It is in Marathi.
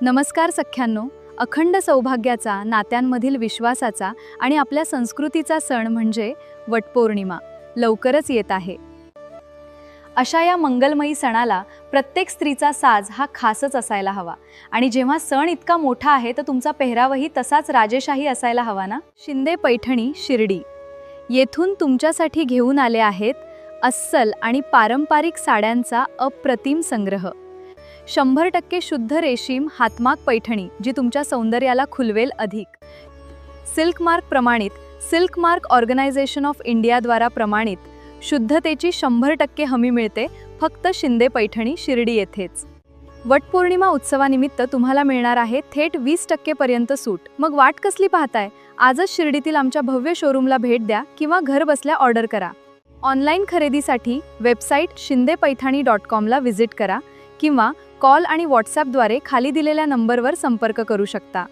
नमस्कार सख्यांनो, अखंड सौभाग्याचा, नात्यांमधील विश्वासाचा आणि आपल्या संस्कृतीचा सण म्हणजे वटपौर्णिमा लवकरच येत आहे. अशा या मंगलमयी सणाला प्रत्येक स्त्रीचा साज हा खासच असायला हवा आणि जेव्हा सण इतका मोठा आहे तर तुमचा पेहरावही तसाच राजेशाही असायला हवा ना. शिंदे पैठणी शिर्डी येथून तुमच्यासाठी घेऊन आले आहेत अस्सल आणि पारंपरिक साड्यांचा अप्रतिम संग्रह. 100% शुद्ध रेशीम हातमाग पैठणी जी तुमच्या सौंदर्याला खुलवेल अधिक. सिल्क मार्क प्रमाणित, सिल्क मार्क ऑर्गनायझेशन ऑफ इंडियाद्वारा प्रमाणित शुद्धतेची 100% हमी मिळते फक्त शिंदे पैठणी शिर्डी येथेच. वटपौर्णिमा उत्सवानिमित्त तुम्हाला मिळणार आहे थेट 20% पर्यंत सूट. मग वाट कसली पाहताय? आजच शिर्डीतील आमच्या भव्य शोरूमला भेट द्या किंवा घर बसल्या ऑर्डर करा. ऑनलाईन खरेदीसाठी वेबसाईट shindepaythani.com ला व्हिजिट करा किंवा कॉल आणि व्हॉट्सॲपद्वारे खाली दिलेल्या नंबरवर संपर्क करू शकता.